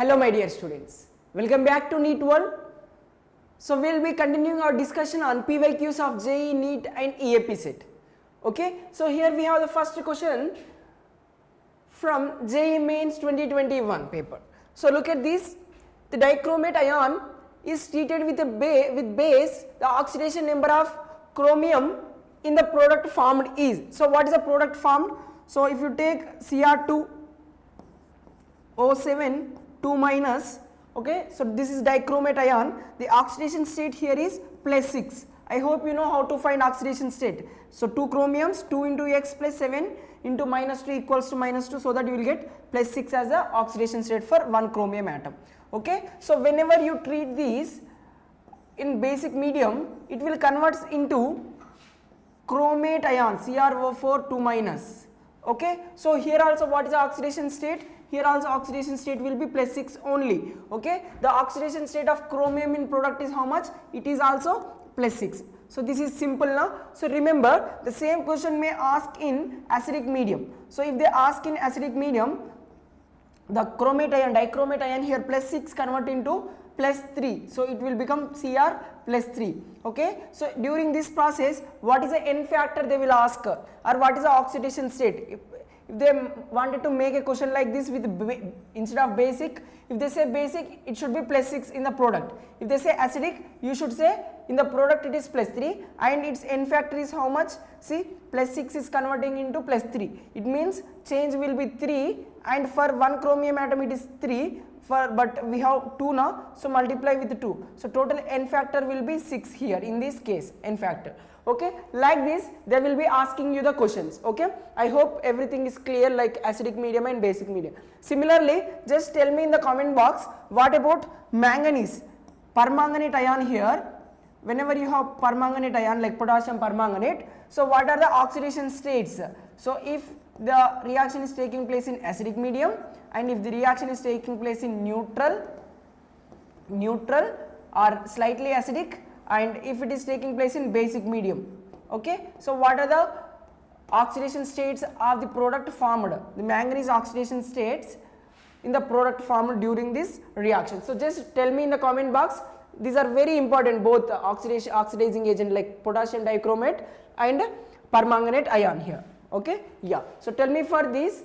Hello my dear students, welcome back to NEET World. So we will be continuing our discussion on PYQs of JEE, NEET and EAPCET. Okay, so here we have the first question from JEE Mains 2021 paper. So look at this, the dichromate ion is treated with base, the oxidation number of chromium in the product formed is. So what is the product formed? So if you take Cr2O7 2 minus, okay, so this is dichromate ion, the oxidation state here is +6. I hope you know how to find oxidation state. So 2 chromiums, 2 into X plus 7 into -2 equals to -2, so that you will get +6 as the oxidation state for one chromium atom. Okay, so whenever you treat these in basic medium, it will convert into chromate ion, CrO4 2 minus. Okay, so here also what is the oxidation state? Here also oxidation state will be +6 only. Okay, the oxidation state of chromium in product is how much? It is also +6. So this is simple now. So remember, the same question may ask in acidic medium. So if they ask in acidic medium, the chromate ion, dichromate ion here +6 convert into +3. So it will become Cr +3. Okay, so during this process, what is the N factor they will ask, or what is the oxidation state? If they wanted to make a question like this with instead of basic, if they say basic, it should be +6 in the product. If they say acidic, you should say in the product it is +3 and its N factor is how much? See, +6 is converting into +3. It means change will be 3, and for one chromium atom it is 3, but we have 2 now, so multiply with 2. So total N factor will be 6 here in this case, N factor. Okay, like this they will be asking you the questions. Okay, I hope everything is clear, like acidic medium and basic medium. Similarly, just tell me in the comment box, what about manganese, permanganate ion here? Whenever you have permanganate ion like potassium permanganate, so what are the oxidation states? So if the reaction is taking place in acidic medium, and if the reaction is taking place in neutral or slightly acidic, and if it is taking place in basic medium. Okay, so what are the oxidation states of the product formed? The manganese oxidation states in the product formed during this reaction. So just tell me in the comment box. These are very important, both oxidizing agent like potassium dichromate and permanganate ion here. Okay, yeah, so tell me for these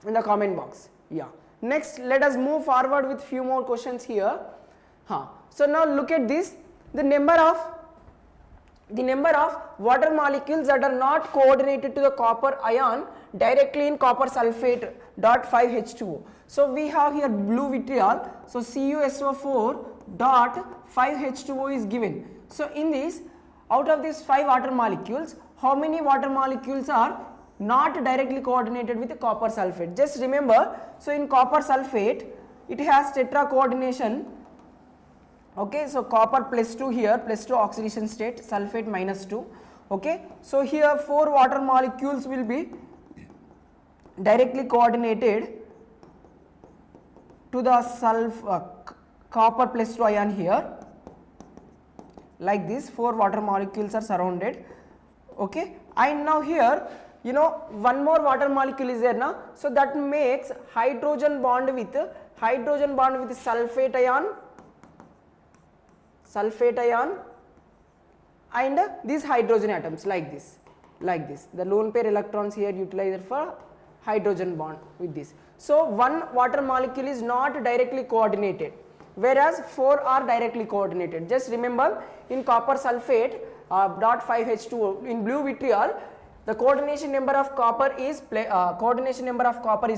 in the comment box. Yeah, next let us move forward with few more questions here. So now look at this, the number of water molecules that are not coordinated to the copper ion directly in copper sulfate dot 5H2O. So we have here blue vitriol, so CuSO4 dot 5H2O is given. So in this, out of these 5 water molecules, how many water molecules are not directly coordinated with the copper sulfate? Just remember, so in copper sulfate it has tetra coordination. Okay, so copper +2 here, +2 oxidation state, sulfate -2. Okay, so here 4 water molecules will be directly coordinated to the copper +2 ion here, like this 4 water molecules are surrounded. Okay, and now here you know one more water molecule is there now, so that makes hydrogen bond with sulfate ion and these hydrogen atoms, like this, the lone pair electrons here utilized for hydrogen bond with this. So one water molecule is not directly coordinated, whereas 4 are directly coordinated. Just remember, in copper sulfate dot 5H2O, in blue vitriol, the coordination number of copper is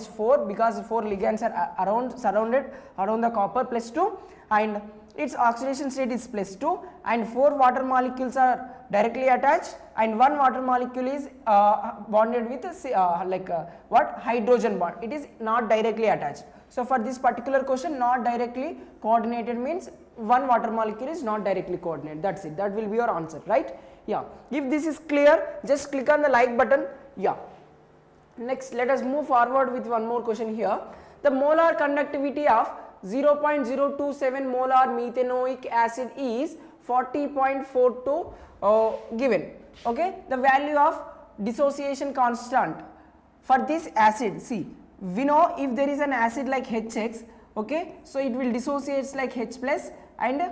4, because 4 ligands are surrounded around the copper +2, and its oxidation state is +2, and 4 water molecules are directly attached, and 1 water molecule is bonded with hydrogen bond. It is not directly attached. So for this particular question, not directly coordinated means 1 water molecule is not directly coordinated. That's it. That will be your answer, right? Yeah. If this is clear, just click on the like button. Yeah. Next, let us move forward with one more question here. The molar conductivity of 0.027 molar methanoic acid is 40.42 given. Okay, the value of dissociation constant for this acid. See, we know if there is an acid like HX, okay. So it will dissociates like H plus and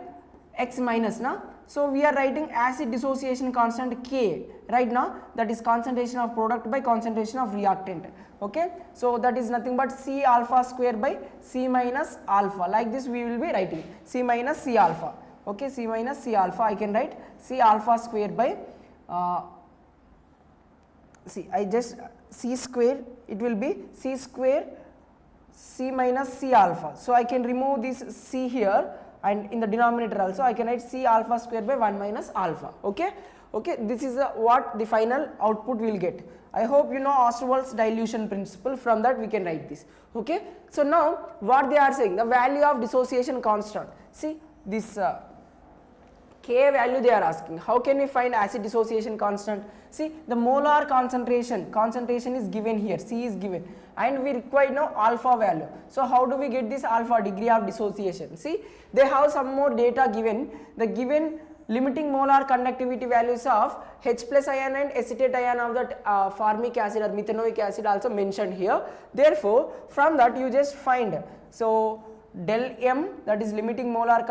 X minus now. So we are writing acid dissociation constant K right now, that is concentration of product by concentration of reactant, okay. So that is nothing but C alpha square by C minus alpha, like this we will be writing C minus C alpha, okay. C minus C alpha, I can write C alpha square by C square, it will be C square C minus C alpha. So I can remove this C here, and in the denominator also I can write C alpha square by 1 minus alpha, okay. Okay, this is what the final output will get. I hope you know Ostwald's dilution principle, from that we can write this, okay. So now what they are saying, the value of dissociation constant, see this K value they are asking. How can we find acid dissociation constant? See, the molar concentration is given here, C is given, and we require now alpha value. So how do we get this alpha, degree of dissociation? See, they have some more data given, the given limiting molar conductivity values of H plus ion and acetate ion of that formic acid or methanoic acid also mentioned here. Therefore, from that you just find, so del M, that is limiting molar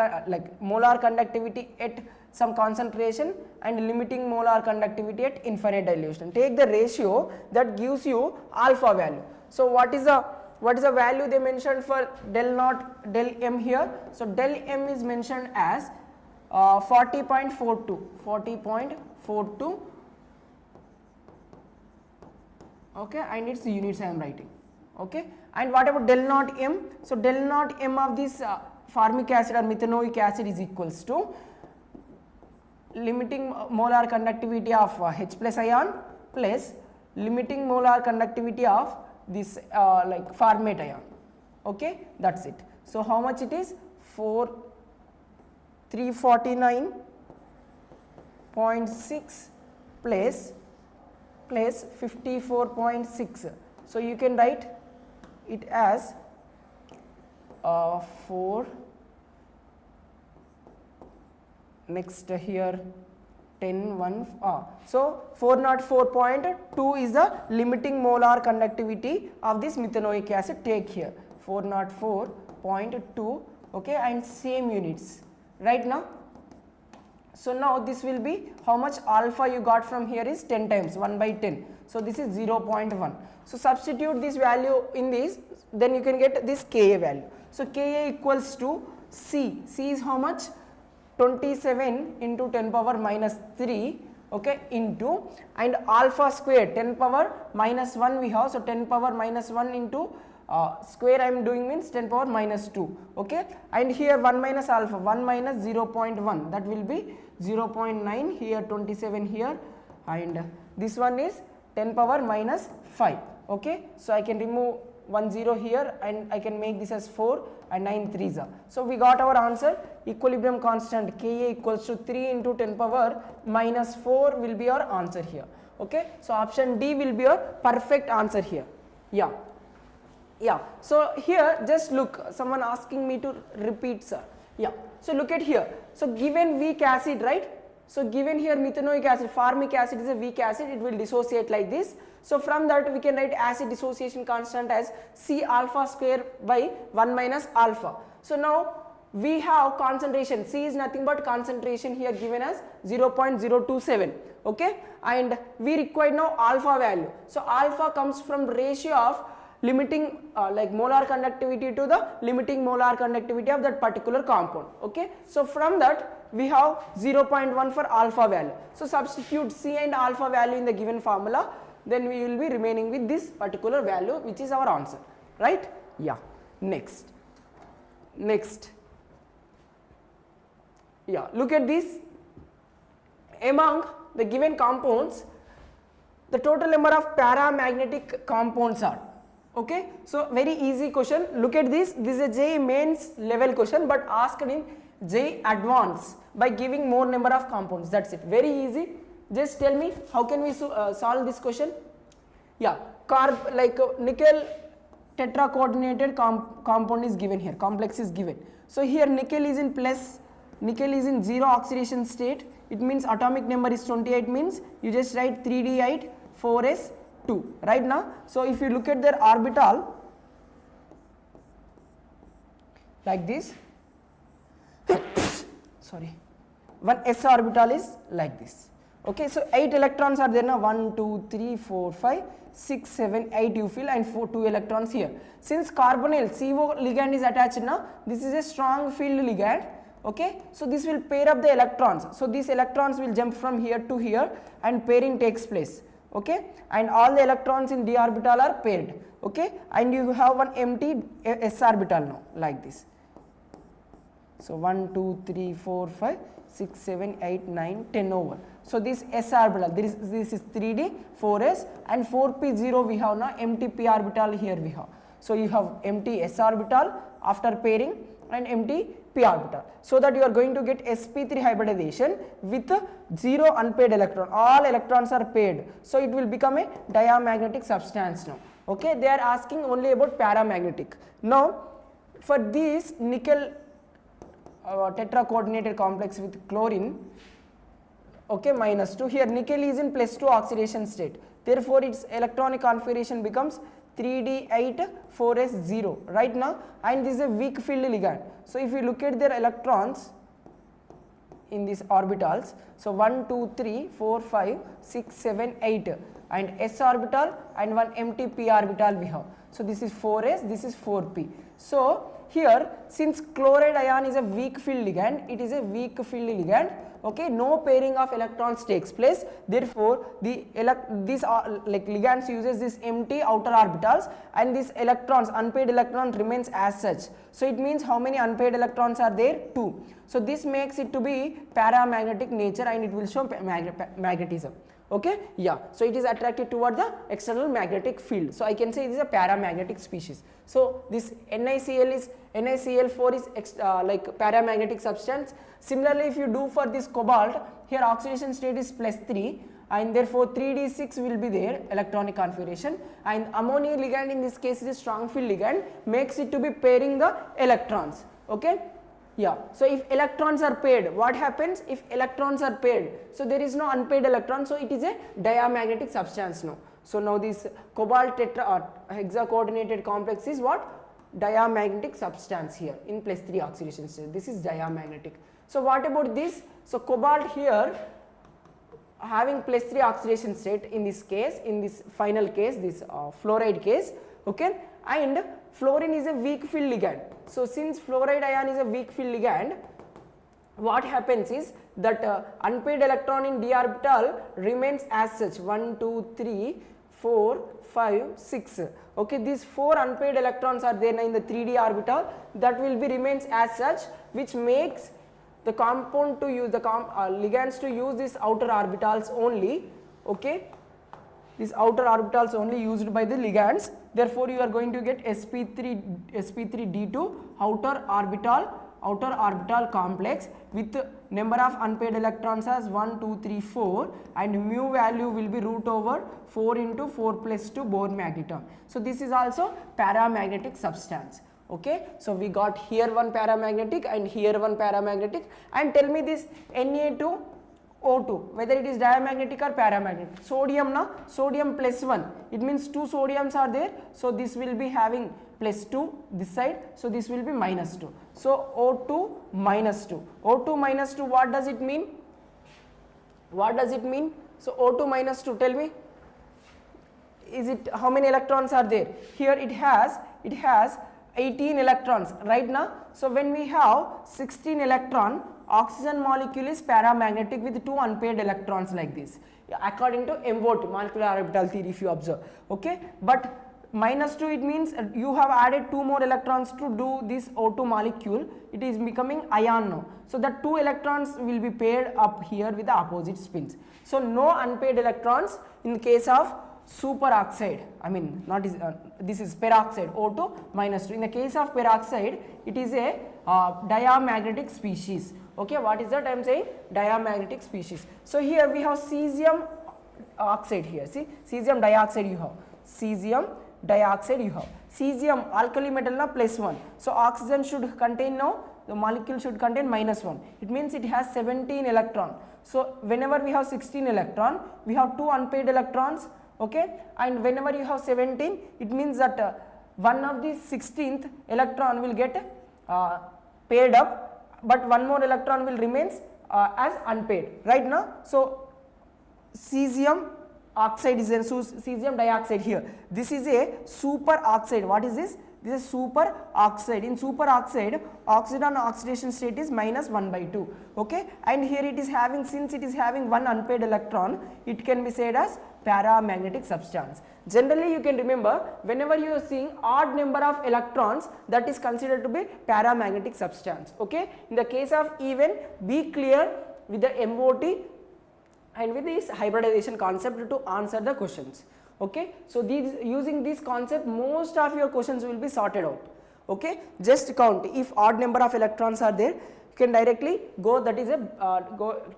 molar conductivity at some concentration and limiting molar conductivity at infinite dilution. Take the ratio that gives you alpha value. So what is the value they mentioned for del M here? So del M is mentioned as 40.42, okay, and its units I am writing, okay. And what about del naught M? So del naught M of this formic acid or methanoic acid is equals to limiting molar conductivity of H plus ion plus limiting molar conductivity of this like formate ion, okay, that's it. So how much it is? 349.6 plus 54.6. So you can write it as 4, next here 10 1 so 404.2 is the limiting molar conductivity of this methanoic acid. Take here 404.2, okay, and same units right now. So now this will be how much alpha you got from here is 10 times 1 by 10. So this is 0.1. So substitute this value in this, then you can get this Ka value. So Ka equals to C. C is how much? 27 into 10 power minus 3, okay, into, and alpha square 10 power minus 1 we have. So 10 power minus 1 into square I am doing means 10 power minus 2, okay, and here 1 minus alpha, 1 minus 0.1, that will be 0.9, here 27 here, and this one is 10 power minus 5, okay. So I can remove 1 0 here and I can make this as 4 and 9 3s are. So we got our answer, equilibrium constant Ka equals to 3 into 10 power minus 4 will be our answer here, okay. So option D will be your perfect answer here, yeah. Yeah, so here just look, someone asking me to repeat, sir. Yeah, so look at here. So given weak acid, right? So given here methanoic acid, formic acid is a weak acid, it will dissociate like this. So from that we can write acid dissociation constant as C alpha square by 1 minus alpha. So now we have concentration, C is nothing but concentration here given as 0.027, okay, and we require now alpha value. So alpha comes from ratio of limiting like molar conductivity to the limiting molar conductivity of that particular compound, okay. So from that we have 0.1 for alpha value. So substitute C and alpha value in the given formula, then we will be remaining with this particular value which is our answer, right? Yeah. Next, yeah, look at this. Among the given compounds, the total number of paramagnetic compounds are, okay. So very easy question, look at this, this is a JEE mains level question but asked in JEE advanced by giving more number of compounds, that's it, very easy. Just tell me how can we solve this question. Yeah, nickel tetracoordinated compound is given here, complex is given. So here nickel is in plus, nickel is in 0 oxidation state, it means atomic number is 28, means you just write 3d8 4s2 right now. So if you look at their orbital, like this. Sorry, one s orbital is like this. Okay, so 8 electrons are there now, 1 2 3 4 5 6 7 8 you feel, and 2 electrons here. Since carbonyl CO ligand is attached now, this is a strong field ligand. Okay, so this will pair up the electrons. So these electrons will jump from here to here and pairing takes place. Okay, and all the electrons in d orbital are paired. Okay, and you have one empty s orbital now, like this. So 1 2 3 4 5 6 7 8 9 10 over. So this s orbital, this is 3d 4s, and 4p0 we have now empty p orbital here we have. So you have empty s orbital after pairing and empty p orbital, so that you are going to get sp3 hybridization with 0 unpaired electron. All electrons are paired, so it will become a diamagnetic substance now. Okay, they are asking only about paramagnetic. Now for this nickel tetra coordinated complex with chlorine, okay, -2, here nickel is in +2 oxidation state, therefore its electronic configuration becomes 3d8 4s0 right now, and this is a weak field ligand. So if you look at their electrons in these orbitals, so 1 2 3 4 5 6 7 8 and s orbital and one empty p orbital we have. So this is 4s, this is 4p. So here, since chloride ion is a weak field ligand, it is a weak field ligand. Okay, no pairing of electrons takes place, therefore these like ligands uses this empty outer orbitals, and these electrons, unpaired electron, remains as such. So it means how many unpaired electrons are there? 2. So this makes it to be paramagnetic nature, and it will show magnetism. Okay, yeah, so it is attracted toward the external magnetic field. So I can say it is a paramagnetic species. So this NiCl4 is like paramagnetic substance. Similarly, if you do for this cobalt, here oxidation state is +3, and therefore 3d6 will be there electronic configuration, and ammonia ligand in this case is a strong field ligand, makes it to be pairing the electrons. Okay, yeah, so if electrons are paired, what happens? If electrons are paired, so there is no unpaired electron, so it is a diamagnetic substance now. So now this cobalt tetra hexa coordinated complex is what? Diamagnetic substance here in +3 oxidation state. This is diamagnetic. So what about this? So cobalt here having +3 oxidation state in this case, in this final case, this fluoride case. Okay, and fluorine is a weak field ligand. So since fluoride ion is a weak field ligand, what happens is that unpaired electron in d orbital remains as such, 1 2 3 4 5 6. Okay, these 4 unpaired electrons are there in the 3d orbital, that will be remains as such, which makes the compound to use the ligands to use these outer orbitals only. Okay, these outer orbitals only used by the ligands, therefore you are going to get sp3d2 outer orbital complex with number of unpaired electrons as 1 2 3 4, and mu value will be root over 4 into 4 plus 2 Bohr magneton. So this is also paramagnetic substance. Okay, so we got here one paramagnetic and here one paramagnetic, and tell me this Na2O2 whether it is diamagnetic or paramagnetic. Sodium na, sodium +1, it means 2 sodiums are there, so this will be having +2 this side, so this will be -2. So O2 -2. O2 -2, what does it mean? What does it mean? So O2 -2, tell me, is it how many electrons are there? Here it has 18 electrons right now. So when we have 16 electron, oxygen molecule is paramagnetic with 2 unpaired electrons like this, according to MOT, molecular orbital theory, if you observe. Okay, but -2, it means you have added 2 more electrons to do this O2 molecule, it is becoming ion now. So that 2 electrons will be paired up here with the opposite spins. So no unpaired electrons in the case of superoxide, I mean not is this is peroxide, O2 -2. In the case of peroxide, it is a diamagnetic species. Okay, what is that I am saying? Diamagnetic species. So here we have cesium oxide here, see, cesium dioxide you have, cesium dioxide you have, cesium alkali metal na +1. So oxygen should contain now, the molecule should contain -1. It means it has 17 electron. So whenever we have 16 electron, we have 2 unpaired electrons. Okay, and whenever you have 17, it means that one of the 16th electron will get paired up, but one more electron will remains as unpaired, right now. So cesium oxide is a cesium dioxide here. This is a super oxide. What is this? This is super oxide. In super oxide, oxidation oxidation state is -1/2. Okay, and here it is having, since it is having one unpaired electron, it can be said as paramagnetic substance. Generally, you can remember whenever you are seeing odd number of electrons, that is considered to be paramagnetic substance. Okay, in the case of even, be clear with the MOT and with this hybridization concept to answer the questions. Okay, so these, using this concept, most of your questions will be sorted out. Okay, just count. If odd number of electrons are there, you can directly go, that is a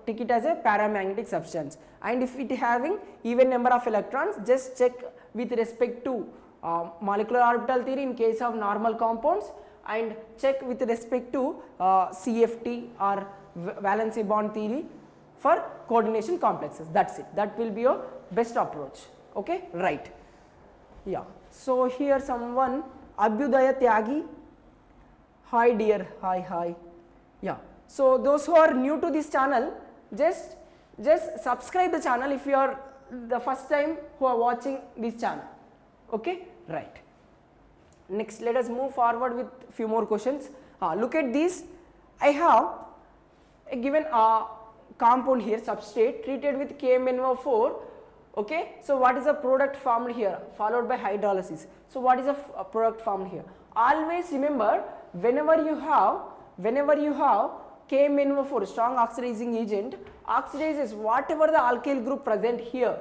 take it as a paramagnetic substance. And if it having even number of electrons, just check with respect to molecular orbital theory in case of normal compounds, and check with respect to CFT or valency bond theory for coordination complexes. That's it. That will be your best approach. Okay, right. Yeah. So here someone, Abhyudaya Tyagi. Hi dear. Hi. Yeah. So those who are new to this channel, just subscribe the channel if you are the first time who are watching this channel. Okay, right. Next, let us move forward with few more questions. Look at this. I have a given compound here, substrate treated with KMnO4. Okay, so what is the product formed here, followed by hydrolysis? So what is the product formed here? Always remember, whenever you have KMnO4, strong oxidizing agent, oxidizes whatever the alkyl group present here.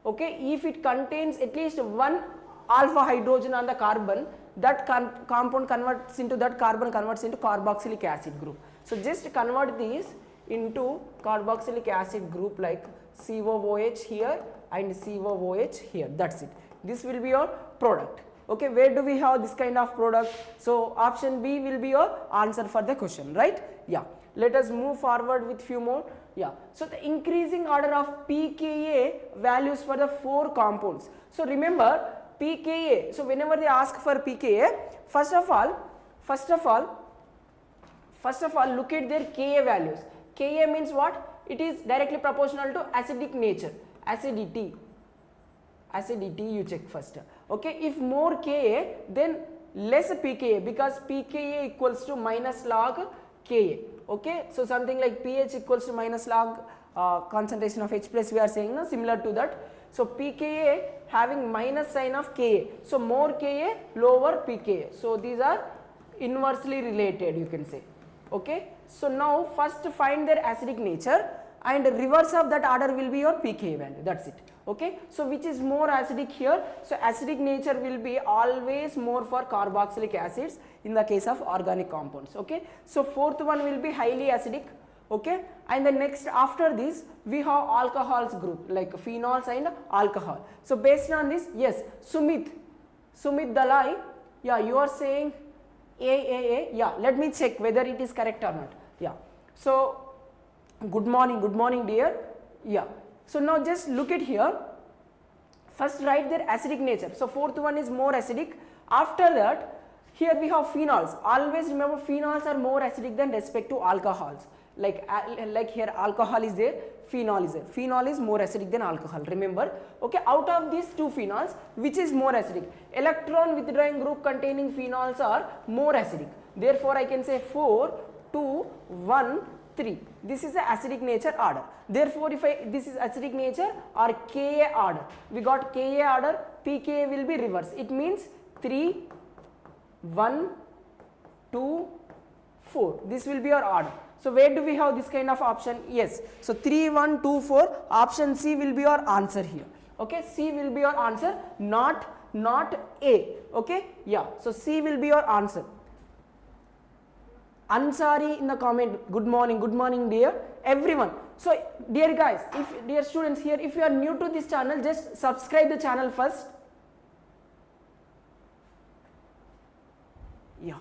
Okay, if it contains at least one alpha hydrogen on the carbon, that compound converts into, that carbon converts into carboxylic acid group. So just convert these into carboxylic acid group like COOH here and COOH here. That's it. This will be your product. Okay, where do we have this kind of product? So option B will be your answer for the question, right? Yeah. Let us move forward with few more. Yeah. So the increasing order of pKa values for the 4 compounds. So remember pKa. So whenever they ask for pKa, first of all look at their Ka values. Ka means what? It is directly proportional to acidic nature, acidity you check first. Okay, if more Ka, then less pKa, because pKa equals to minus log Ka. Okay, so something like pH equals to minus log concentration of H plus, we are saying, no, similar to that. So pKa having minus sign of Ka, so more Ka, lower pKa. So these are inversely related, you can say. Okay, so now first find their acidic nature, and reverse of that order will be your pKa value. That's it. Okay, so which is more acidic here? So acidic nature will be always more for carboxylic acids in the case of organic compounds. Okay, so fourth one will be highly acidic. Okay, and the next after this we have alcohols group like phenols and alcohol. So based on this, yes, Sumit Dalai, yeah, you are saying AAA. Yeah, let me check whether it is correct or not. Yeah, so good morning dear. Yeah, so now just look at here. First write their acidic nature. So fourth one is more acidic. After that, here we have phenols. Always remember, phenols are more acidic than respect to alcohols. Like here alcohol is there, phenol is there. Phenol is more acidic than alcohol, remember. Okay, out of these two phenols, which is more acidic? Electron withdrawing group containing phenols are more acidic. Therefore I can say 4, 2, 1, 3. This is the acidic nature order. Therefore if this is acidic nature or Ka order, we got Ka order, pKa will be reverse. It means 3, 1, 2, 4. This will be your order. So where do we have this kind of option? Yes. So 3, 1, 2, 4. Option C will be your answer here. Okay. C will be your answer, not A. Okay. Yeah. So C will be your answer. Ansari in the comment. Good morning dear everyone. So dear guys, dear students here, if you are new to this channel, just subscribe the channel first. Yeah.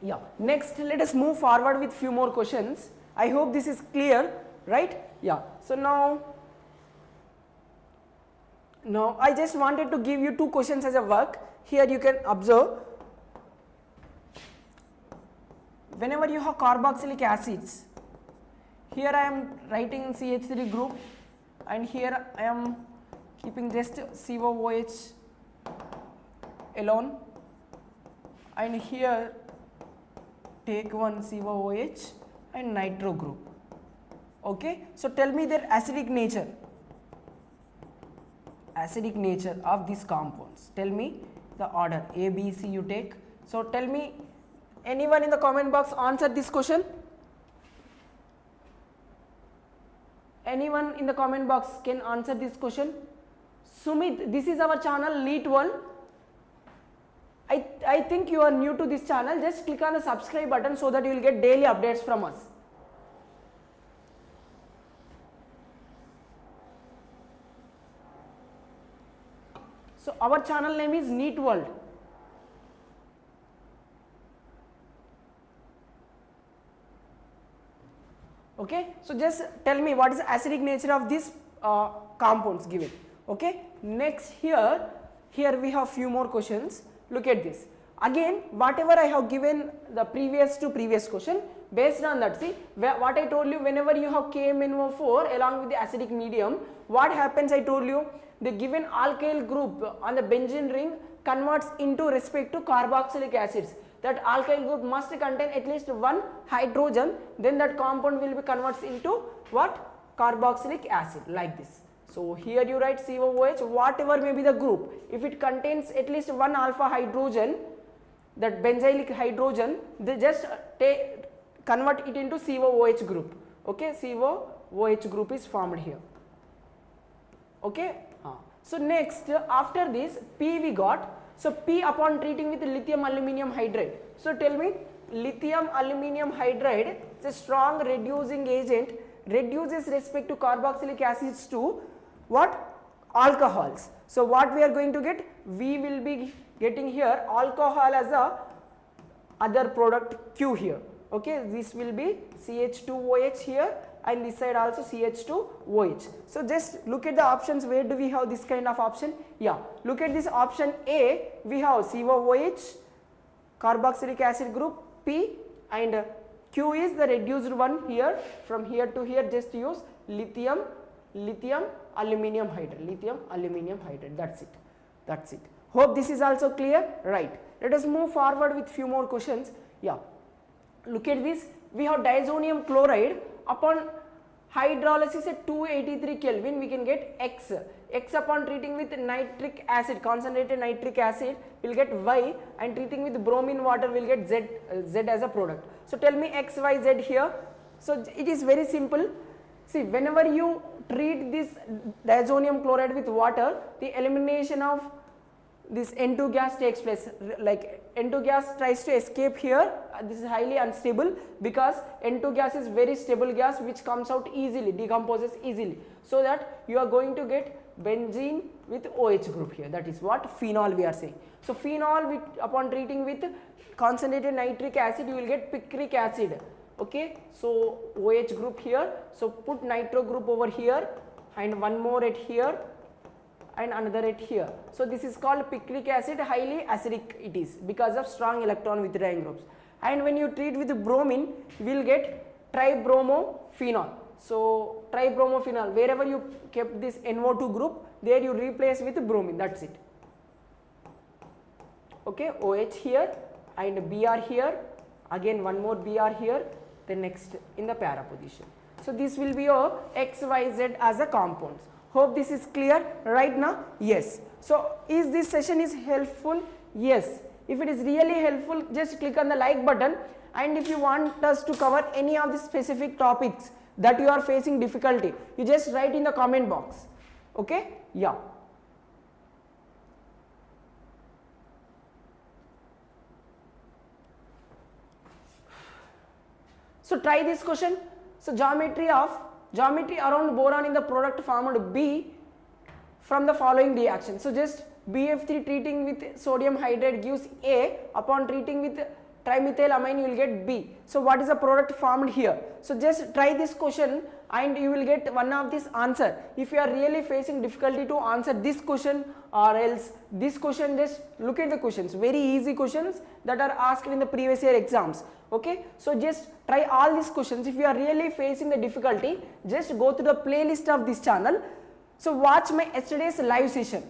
Yeah, next let us move forward with few more questions. I hope this is clear, right? Yeah, so now I just wanted to give you two questions as a work. Here you can observe, whenever you have carboxylic acids, here I am writing CH3 group and here I am keeping just COOH alone, and here take one COOH and nitro group. Okay, so tell me their acidic nature of these compounds. Tell me the order A, B, C you take. So tell me, anyone in the comment box answer this question? Anyone in the comment box can answer this question? Sumit, this is our channel NEET World. I think you are new to this channel. Just click on the subscribe button so that you will get daily updates from us. So our channel name is NEET World. Okay, so just tell me what is the acidic nature of these compounds given. Okay, next here we have few more questions. Look at this. Again, whatever I have given the previous question, based on that, see what I told you, whenever you have KMnO4 along with the acidic medium, what happens? I told you the given alkyl group on the benzene ring converts into respect to carboxylic acids. That alkyl group must contain at least one hydrogen, then that compound will be converts into what? Carboxylic acid, like this. So here you write COOH, whatever may be the group, if it contains at least one alpha hydrogen, that benzylic hydrogen, they just convert it into COOH group. Okay, COOH group is formed here. Okay, so next after this P we got. So P upon treating with lithium aluminium hydride. So tell me, lithium aluminium hydride is a strong reducing agent, reduces respect to carboxylic acids to what? Alcohols. So what we are going to get? We will be getting here alcohol as a other product Q here. Okay, this will be CH2OH here, and this side also CH2OH. So just look at the options. Where do we have this kind of option? Yeah, look at this option A. We have COOH, carboxylic acid group P, and Q is the reduced one here. From here to here, just use lithium aluminium hydride. That's it. Hope this is also clear. Right, let us move forward with few more questions. Yeah, look at this. We have diazonium chloride. Upon hydrolysis at 283 Kelvin, we can get X. X upon treating with nitric acid, concentrated nitric acid, will get Y, and treating with bromine water will get Z as a product. So tell me X, Y, Z here. So it is very simple. See, whenever you treat this diazonium chloride with water, the elimination of this N2 gas takes place. Like N2 gas tries to escape here. This is highly unstable because N2 gas is very stable gas which comes out easily, decomposes easily. So that you are going to get benzene with OH group here. That is what phenol we are saying. So phenol upon treating with concentrated nitric acid, you will get picric acid. Okay, so OH group here. So put nitro group over here and one more at here and another at here. So this is called picric acid. Highly acidic it is because of strong electron withdrawing groups. And when you treat with bromine, you will get tribromophenol. So tribromophenol, wherever you kept this NO2 group, there you replace with bromine. That's it. Okay, OH here and Br here, again one more Br here, then next in the para position. So this will be your XYZ as a compounds. Hope this is clear right now. Yes. So is this session is helpful? Yes. If it is really helpful, just click on the like button, and if you want us to cover any of the specific topics that you are facing difficulty, you just write in the comment box. Okay? Yeah. So try this question. So geometry around boron in the product formed B from the following reaction. So just BF3 treating with sodium hydride gives A, upon treating with trimethylamine, you will get B. So what is the product formed here? So just try this question and you will get one of this answer. If you are really facing difficulty to answer this question or else this question, just look at the questions, very easy questions that are asked in the previous year exams. Okay, so just try all these questions. If you are really facing the difficulty, just go to the playlist of this channel. So watch my yesterday's live session.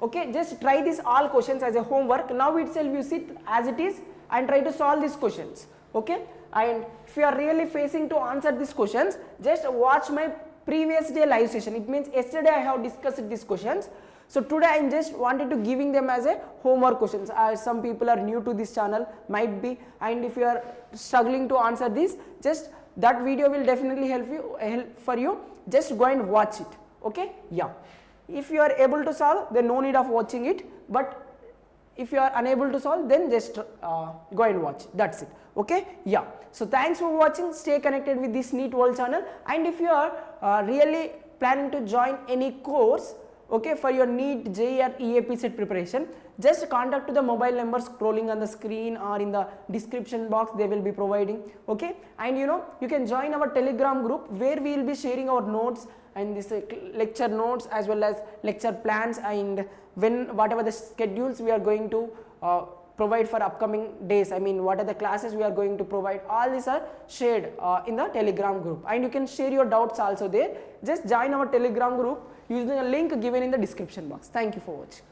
Okay, just try these all questions as a homework. Now itself you sit as it is and try to solve these questions. Okay, and if you are really facing to answer these questions, just watch my previous day live session. It means yesterday I have discussed these questions. So today I just wanted to giving them as a homework questions. Some people are new to this channel, might be, and if you are struggling to answer this, just that video will definitely help for you. Just go and watch it. Okay, yeah. If you are able to solve, then no need of watching it, but if you are unable to solve, then just go and watch. That's it. Okay, yeah. So thanks for watching. Stay connected with this NEET World channel, and if you are really planning to join any course, okay, for your NEET JEE or EAPCET preparation, just contact to the mobile number scrolling on the screen or in the description box. They will be providing. Okay, and you can join our Telegram group where we will be sharing our notes and this lecture notes as well as lecture plans, and whatever the schedules we are going to provide for upcoming days. I mean, what are the classes we are going to provide, all these are shared in the Telegram group, and you can share your doubts also there. Just join our Telegram group using a link given in the description box. Thank you for watching.